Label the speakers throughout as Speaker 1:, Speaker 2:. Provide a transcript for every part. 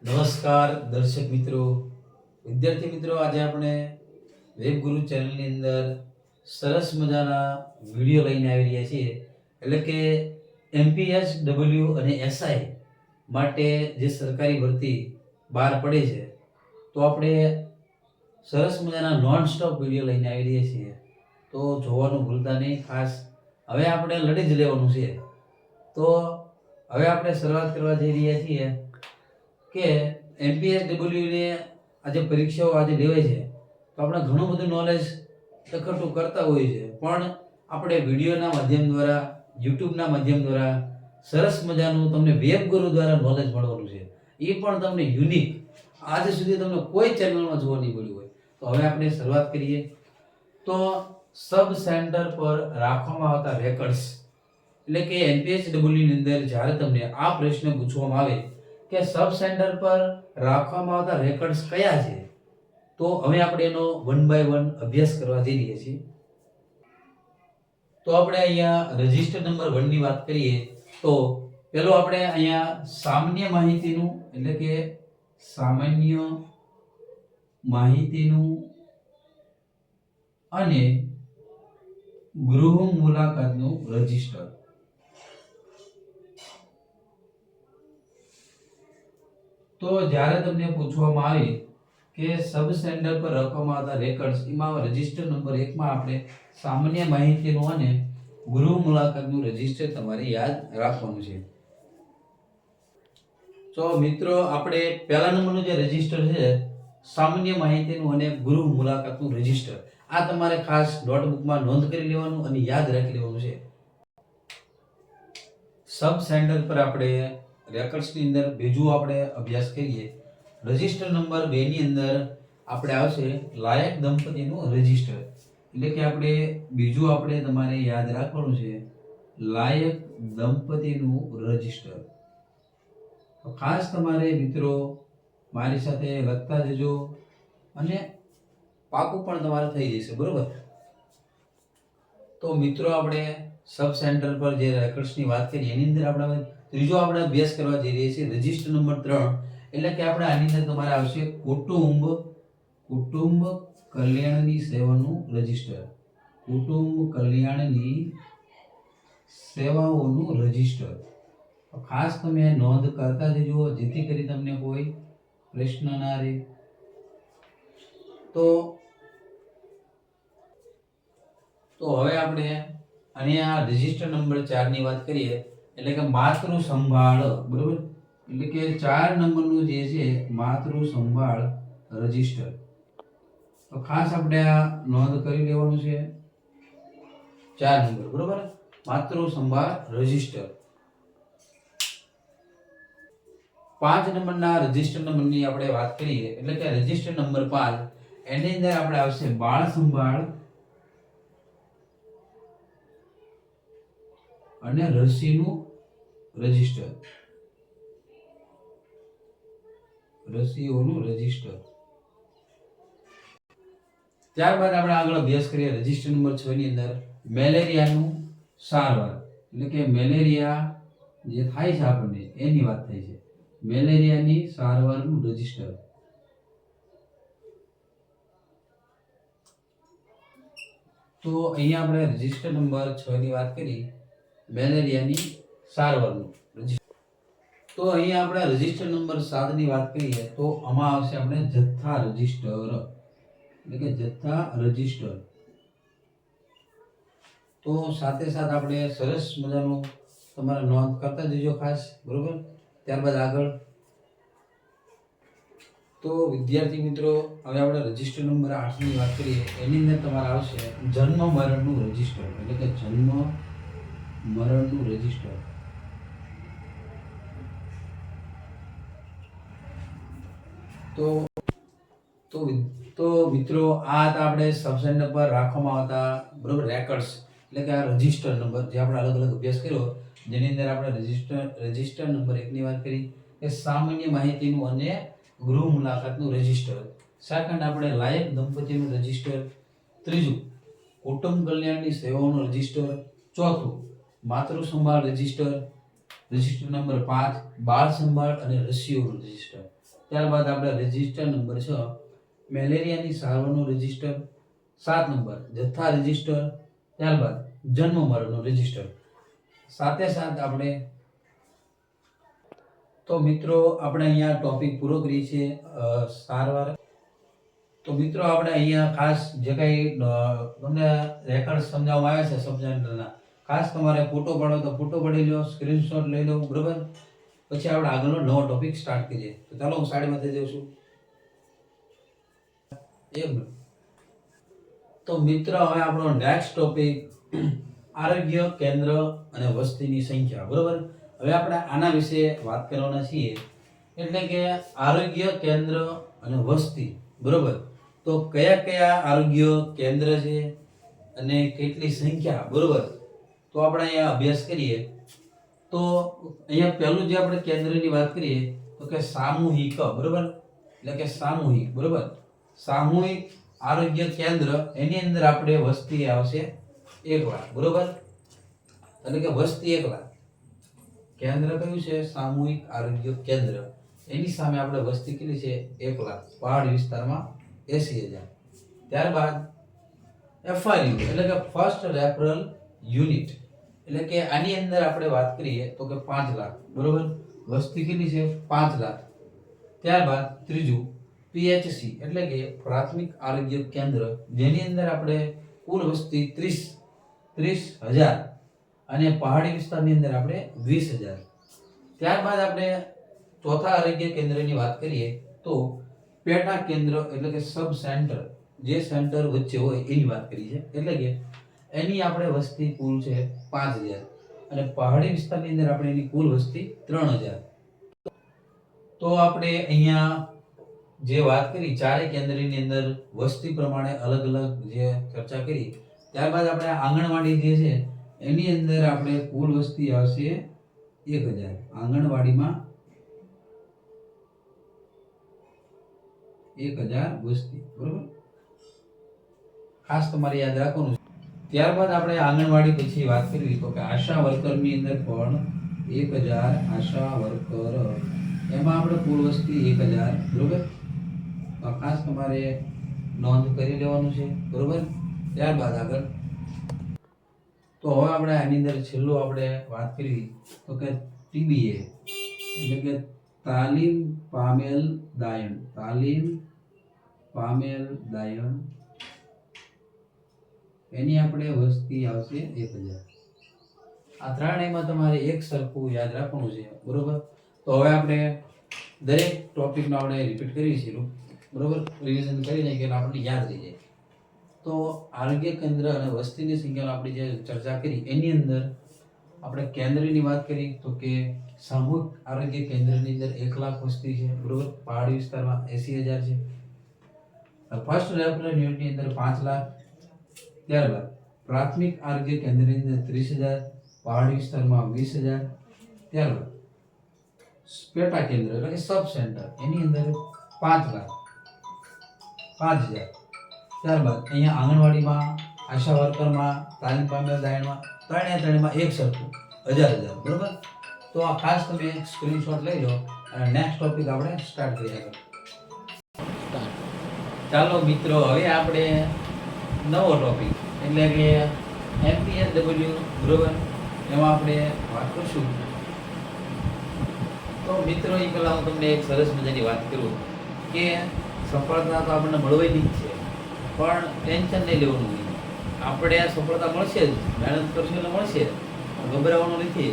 Speaker 1: નમસ્કાર દર્શક મિત્રો, વિદ્યાર્થી મિત્રો, આજે આપણે વેબગુરુ ચેનલની અંદર સરસ મજાના વિડીયો લઈને આવી રહ્યા છીએ. એટલે કે એમપીએસ ડબલ્યુ અને એસઆઈ માટે જે સરકારી ભરતી બહાર પડી છે, તો આપણે સરસ મજાના નોન સ્ટોપ વિડીયો લઈને આવી રહ્યા છીએ. તો જોવાનું ભૂલતા નહીં. ખાસ હવે આપણે લડી જ લેવાનું છે. તો હવે આપણે શરૂઆત કરવા જઈ રહ્યા છીએ કે એમપીએસ ડબલ્યુને આજે પરીક્ષાઓ આજે લેવાય છે, તો આપણે ઘણું બધું નોલેજ એકઠું કરતા હોઈએ છીએ, પણ આપણે વિડીયોના માધ્યમ દ્વારા, યુટ્યુબના માધ્યમ દ્વારા સરસ મજાનું તમને વેબગુરુ દ્વારા નોલેજ મળવાનું છે. એ પણ તમને યુનિક, આજ સુધી તમને કોઈ ચેનલમાં જોવા નહીં મળ્યું હોય. તો હવે આપણે શરૂઆત કરીએ. તો સબ સેન્ટર પર રાખવામાં આવતા રેકર્ડ્સ, એટલે કે એમપીએસ ડબલ્યુની અંદર જ્યારે તમને આ પ્રશ્ન પૂછવામાં આવે કે સબ સેન્ટર પર રાખવામાં આવતા રેકર્ડ્સ કયા છે, તો હવે આપણે એનો વન બાય વન અભ્યાસ કરવા જઈ રહ્યા છીએ. તો આપણે અહીંયા રજિસ્ટર નંબર 1 ની વાત કરીએ તો પેલો આપણે અહીંયા સામાન્ય માહિતીનું, એટલે કે સામાન્ય માહિતીનું અને ગૃહ મુલાકાતનું રજિસ્ટર. તો જ્યારે તમને પૂછવામાં આવે કે સબ સેન્ટર પર રાખવામાં આવતા રેકર્ડ્સ, એમાં રજિસ્ટર નંબર 1 માં આપણે સામાન્ય માહિતીનું અને ગૃહ મુલાકાતનું રજિસ્ટર તમારે યાદ રાખવાનું છે. તો મિત્રો, આપણે પહેલા નંબરનું જે રજિસ્ટર છે, સામાન્ય માહિતીનું અને ગૃહ મુલાકાતનું રજિસ્ટર, આ તમારે ખાસ નોટબુકમાં નોંધ કરી લેવાનું અને યાદ રાખી લેવાનું છે. સબ સેન્ટર પર આપણે રેકર્ડ્સની અંદર બીજું આપણે અભ્યાસ કરીએ. રજિસ્ટર નંબર 2 ની અંદર આપણે આવશે લાયક દંપતીનું રજિસ્ટર, એટલે કે આપણે બીજું આપણે તમારે યાદ રાખવાનું છે લાયક દંપતીનું રજિસ્ટર. તો ખાસ તમારે મિત્રો મારી સાથે લખતા જજો અને પાકું પણ તમારે થઈ જશે, બરોબર? તો મિત્રો, આપણે સબ સેન્ટર પર જે રેકર્ડ્સની વાત કરી એની અંદર આપણે ત્રીજો આપણે અભ્યાસ કરવા જઈ રહ્યા છીએ રજિસ્ટર નંબર 3, એટલે કે આપણે આની અંદર તમારે આવશે કુટુંબ કલ્યાણની સેવાનું રજિસ્ટર. કુટુંબ કલ્યાણની સેવાઓનું રજિસ્ટર. ખાસ તમે નોંધ કરતા જજો, જેથી કરી તમને કોઈ પ્રશ્ન ના રહે. તો હવે આપણે અહીંયા રજિસ્ટર નંબર 4 ની વાત કરીએ, એટલે કે માતૃ સંભાળ, બરોબર? એટલે કે 4 નંબરનું જે છે માતૃ સંભાળ રજિસ્ટર. તો ખાસ આપણે આ નોંધ કરી લેવાનું છે 4 નંબર, બરોબર? માતૃ સંભાળ રજિસ્ટર. 5 નંબરના રજિસ્ટર નંબરની આપણે વાત કરીએ, એટલે કે રજિસ્ટર નંબર 5, એની અંદર આપણે આવશે બાળ સંભાળ અને રસીનું રજિસ્ટર. રસીઓનું રજિસ્ટર. ત્યારબાદ આપણે આગળ અભ્યાસ કરીએ રજિસ્ટર નંબર 6 ની અંદર મેલેરિયાનું સારવાર, એટલે કે મેલેરિયા જે થાય છે આપણને એની વાત થાય છે. મેલેરિયાની સારવારનું રજિસ્ટર. તો અહીંયા આપણે રજિસ્ટર નંબર 6 ની વાત કરી, મેલેરિયાની સારવારનું રજિસ્ટર. તો અહીંયા આપણે રજિસ્ટર નંબર 7 ની વાત કરીએ તો આમાં આવશે આપણે જથ્થા રજિસ્ટર, એટલે કે જથ્થા રજિસ્ટર. તો સાથે સાથે આપણે સરસ મજાનું તમારે નોંધ કરતા જજો ખાસ, બરોબર? ત્યારબાદ આગળ તો વિદ્યાર્થી મિત્રો, હવે આપણે રજિસ્ટર નંબર 8 ની વાત કરીએ. એની અંદર તમારે આવશે જન્મ મરણનું રજિસ્ટર, એટલે કે જન્મ મરણનું રજિસ્ટર. તો મિત્રો, આ હતા આપણે સબ સેન્ટર પર રાખવામાં આવતા, બરોબર, રેકર્ડ્સ, એટલે કે આ રજિસ્ટર નંબર જે આપણે અલગ અલગ અભ્યાસ કર્યો, જેની અંદર આપણે રજિસ્ટર નંબર 1 ની વાત કરી કે સામાન્ય માહિતીનું અને ગૃહ મુલાકાતનું રજિસ્ટર. સેકન્ડ આપણે લાયક દંપતીનું રજિસ્ટર. ત્રીજું કુટુંબ કલ્યાણની સેવાઓનું રજિસ્ટર. ચોથું માતૃ સંભાળ રજિસ્ટર. રજિસ્ટર નંબર 5 બાળ સંભાળ અને રસીઓનું રજિસ્ટર. ત્યારબાદ આપણે રજિસ્ટર નંબર 6 મેલેરિયાની સારવારનો રજિસ્ટર, 7 નંબર જથ્થા રજિસ્ટર, ત્યારબાદ જન્મ મરણનો રજિસ્ટર. સાથે આપણે તો મિત્રો આપણે અહીંયા ટોપિક પૂરો કરીએ છીએ સારવાર. તો મિત્રો આપણે અહીંયા ખાસ જે કંઈ તમને રેકોર્ડ સમજાવવામાં આવે છે સબજેક્ટના, ખાસ તમારે ફોટો પાડો તો ફોટો પાડી લો, સ્ક્રીનશોટ લઈ લો, બરોબર. પછી આપણે આગળનો નવો ટોપિક સ્ટાર્ટ કરીએ. તો ચાલો હું સાઈડમાં થઈ જાઉં છું. તો મિત્રો હવે આપણો નેક્સ્ટ ટોપિક આરોગ્ય કેન્દ્ર અને વસ્તીની સંખ્યા, બરોબર. હવે આપણે આના વિશે વાત કરવાના છીએ. એટલે કે આરોગ્ય કેન્દ્ર અને વસ્તી, બરોબર. તો કયા કયા આરોગ્ય કેન્દ્ર છે અને કેટલી સંખ્યા, બરોબર. તો આપણે અહીંયા અભ્યાસ કરીએ. તો અહીંયા પહેલું જે આપણે કેન્દ્રની વાત કરીએ તો કે સામૂહિક, બરોબર. એટલે કે સામૂહિક, બરોબર. સામૂહિક આરોગ્ય કેન્દ્ર, એની અંદર આપણે વસ્તી આવશે 1 લાખ, બરોબર. એટલે કે વસ્તી 1 લાખ. કેન્દ્ર કયું છે? સામૂહિક આરોગ્ય કેન્દ્ર. એની સામે આપણે વસ્તી કેટલી છે? 1 લાખ. પહાડી વિસ્તારમાં 80,000. ત્યારબાદ FRU એટલે કે ફર્સ્ટ રેફરલ યુનિટ, એટલે કે આની અંદર આપણે વાત કરીએ તો કે 5 લાખ, બરોબર. વસ્તી કેટલી છે? 5 લાખ. ત્યારબાદ ત્રીજું PHC એટલે કે પ્રાથમિક આરોગ્ય કેન્દ્ર, જેની અંદર આપણે કુલ વસ્તી 30,000 અને પહાડી વિસ્તારની અંદર આપણે 20,000. ત્યારબાદ આપણે ચોથા આરોગ્ય કેન્દ્રની વાત કરીએ તો પેટા કેન્દ્ર એટલે કે સબ સેન્ટર, જે સેન્ટર વચ્ચે હોય એની વાત કરી છે. એટલે કે એની આપણે વસ્તી કુલ છે 5,000 અને પહાડી વિસ્તારની અંદર આપણે એની કુલ વસ્તી 3,000. તો આપણે અહીંયા જે વાત કરી ચારે કેન્દ્રની અંદર વસ્તી પ્રમાણે અલગ અલગ જે ચર્ચા કરી. ત્યારબાદ આપણે આંગણવાડી જે છે એની અંદર આપણે કુલ વસ્તી આવશે 1,000. આંગણવાડીમાં 1,000 વસ્તી, બરોબર. ખાસ તમારે યાદ રાખવાનું. ત્યારબાદ આપણે આંગણવાડી પછી વાત કરવી તો કે આશા વર્કરની અંદર પણ 1,000 આશા વર્કર, એમાં આપણે કુલ વસ્તી 1,000, બરોબર. તો ખાસ તમારે નોંધ કરી લેવાનું છે, બરોબર. ત્યારબાદ આગળ તો હવે આપણે આની અંદર છેલ્લું આપણે વાત કરવી તો કે TBA એટલે કે તાલીમ પામેલ દાયણ. તાલીમ પામેલ દાયણ, એની આપણે વસ્તી આવશે 1,000. આ ત્રણેયમાં તમારે એક સરખું યાદ રાખવાનું છે, બરોબર. તો હવે આપણે દરેક ટોપિકનો આપણે રિપીટ કરીએ છીએ, બરોબર. રિવિઝન કરી નાખીએ એટલે આપણને યાદ રહી જાય. તો આરોગ્ય કેન્દ્ર અને વસ્તીની સંખ્યાનો આપણે જે ચર્ચા કરી એની અંદર આપણે કેન્દ્રની વાત કરી તો કે સામૂહિક આરોગ્ય કેન્દ્રની અંદર 1 લાખ વસ્તી છે, બરોબર. પહાડી વિસ્તારમાં 80,000 છે. ફર્સ્ટ રેફરલ યુનિટની અંદર 5 લાખ. ત્યારબાદ પ્રાથમિક આરોગ્ય કેન્દ્રની અંદર 30,000, પહાડી વિસ્તારમાં 20,000. ત્યારબાદ પેટા કેન્દ્ર એટલે કે સબ સેન્ટર, એની અંદર 5 લાખ 5,000. ત્યારબાદ અહીંયા આંગણવાડીમાં, આશા વર્કરમાં, તાલીમ પામેલ દાયણમાં ત્રણેયમાં એક સરખું 1,000, બરોબર. તો આ ખાસ તમે એક સ્ક્રીનશોટ લઈ લો અને નેક્સ્ટ ટોપિક આપણે સ્ટાર્ટ કરીએ. ચાલો મિત્રો, હવે આપણે નવો ટોપિક એટલે કે MPSW, બરોબર, એમાં આપણે વાત કરશું. તો મિત્રો એ પહેલાં હું તમને એક સરસ મજાની વાત કરું કે સફળતા તો આપણને મળવાની જ છે, પણ ટેન્શન નહીં લેવાનું નહીં. આપણે આ સફળતા મળશે જ, મહેનત કરશું એટલે મળશે, ગભરાવાનું નથી.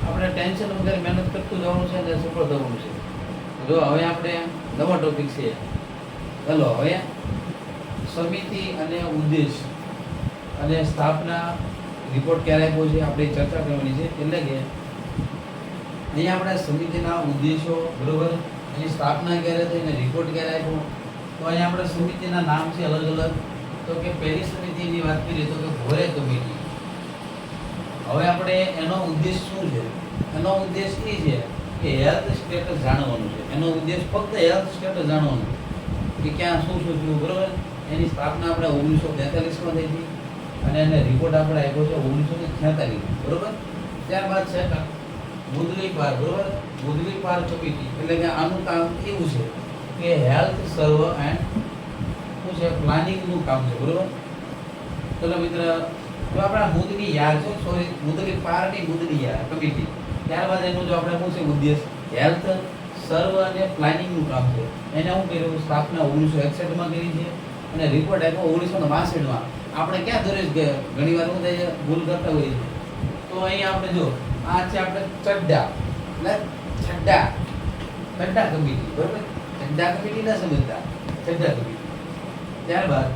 Speaker 1: આપણે ટેન્શન વગર મહેનત કરતું જવાનું છે અને સફળ થવાનું છે. જો હવે આપણે નવો ટોપિક છે. ચાલો હવે સમિતિ અને ઉદ્દેશ અને સ્થાપના રિપોર્ટ ક્યારે આપ્યો છે આપણે ચર્ચા કરવાની છે. એટલે કે અહીંયા આપણે સમિતિના ઉદ્દેશો, બરોબર, એની સ્થાપના ક્યારે થઈ અને રિપોર્ટ ક્યારે આપ્યો. તો અહીંયા આપણે સમિતિના નામ છે અલગ અલગ. તો કે પહેલી સમિતિની વાત કરીએ તો કે ઘોરે કમિટી. હવે આપણે એનો ઉદ્દેશ શું છે? એનો ઉદ્દેશ એ છે કે હેલ્થ સ્ટેટસ જાણવાનું છે. એનો ઉદ્દેશ ફક્ત હેલ્થ સ્ટેટસ જાણવાનું કે ક્યાં શું શું થયું, બરોબર. એની સ્થાપના આપણે 1943માં થઈ હતી અને એને રિપોર્ટ આપણે આપ્યો છે 1946, બરોબર. ત્યારબાદ છે મુદ્રિત વાર, બરોબર. મુદલી પાર કમિટી એટલે કે આનું કામ એવું છે કે હેલ્થ સર્વ એન્ડ શું છે પ્લાનિંગનું કામ છે, બરોબર. ચલો મિત્ર, જો આપણા મુદલી યાર છે, સોરી મુદલી પારની મુદલી યાર કમિટી, ત્યારબાદ એનું જો આપણે શું છે ઉદ્દેશ હેલ્થ સર્વ અને પ્લાનિંગનું કામ છે. એને હું કર્યું સ્થાપના 1961 માં કરી છે અને રિપોર્ટ આપ્યો 1962 માં. આપણે ક્યાં ધોરે ઘણી વાર શું થાય છે ભૂલ કરતા હોઈએ છીએ. તો અહીં આપણે જો આ છે આપણે ચડ્ડા કમિટી, બરોબર. ચડ્ડા કમિટી ના સમજતા, ચડ્ડા કમિટી. ત્યારબાદ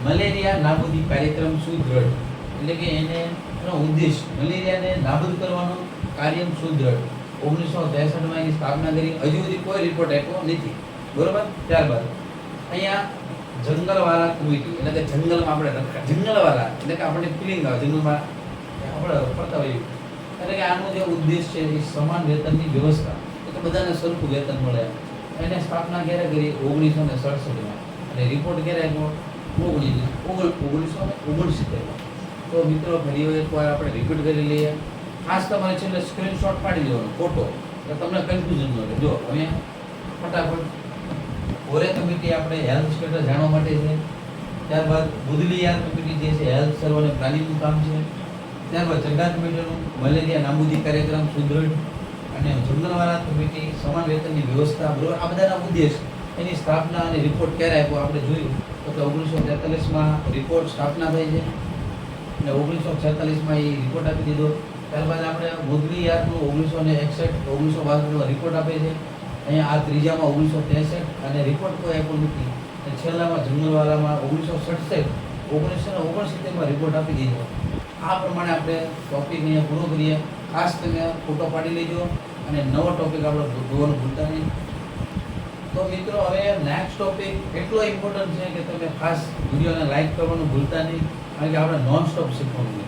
Speaker 1: મલેરિયા નાબૂદી કાર્યક્રમ સુદ્રઢ એટલે કે એનો ઉદ્દેશ મલેરિયાને નાબૂદ કરવાનો કાર્ય સુદ્રઢ 1963 માં એની સ્થાપના કરી. હજુ સુધી કોઈ રિપોર્ટ આપ્યો નથી, બરોબર. ત્યારબાદ અહીંયા જંગલવાલા કમિટી એટલે કે જંગલમાં આપણે જંગલવાલા એટલે કે આપણને ફિલિંગ આવે જંગલમાં આપણે ફરતા હોઈએ એટલે કે આનો જે ઉદ્દેશ છે એ સમાન વેતનની વ્યવસ્થા એટલે બધાને સરખું વેતન મળે. એને સ્થાપના ક્યારે કરી 1967 માં અને રિપોર્ટ ક્યારે આપ્યો 1969 માં. તો મિત્રો ફરી એકવાર આપણે રિપીટ કરી લઈએ. ખાસ તમારે છેલ્લે સ્ક્રીનશોટ પાડી લેવાનો ફોટો એટલે તમને કન્ફ્યુઝન ન રહે. જો હવે ફટાફટ ઓરે કમિટી આપણે હેલ્થ સ્ટેટસ જાણવા માટે છે. ત્યારબાદ બુદલીયાર કમિટી જે છે હેલ્થ સર્વ અને પ્લાનિંગનું કામ છે. ત્યારબાદ ચડ્ડા કમિટીનું મલેરિયા નાબૂદી કાર્યક્રમ સુદ્રઢ અને જંગલવાલા કમિટી સમાન વેતનની વ્યવસ્થા, બરોબર. આ બધાના ઉદ્દેશ એની સ્થાપના અને રિપોર્ટ ક્યારે આપ્યો આપણે જોયું તો 1943 માં રિપોર્ટ સ્થાપના થઈ છે અને 1946 માં એ રિપોર્ટ આપી દીધો. ત્યારબાદ આપણે મુદલીયારનું 1961 1962 રિપોર્ટ આપે છે. અહીંયા આ ત્રીજામાં 1963 અને રિપોર્ટ કોઈ આપ્યો નથી. અને છેલ્લામાં જંગલવાલામાં 1969 માં રિપોર્ટ આપી દીધો. આ પ્રમાણે આપણે ટોપિક અહીંયા પૂરો કરીએ. ખાસ તમે ફોટો પાડી લેજો અને નવો ટોપિક આપણે જોવાનું ભૂલતા નહીં. તો મિત્રો હવે નેક્સ્ટ ટોપિક એટલો ઇમ્પોર્ટન્ટ છે કે તમે ખાસ વિડીયોને લાઈક કરવાનું ભૂલતા નહીં, કારણ કે આપણે નોન સ્ટોપ શીખવાનું છે.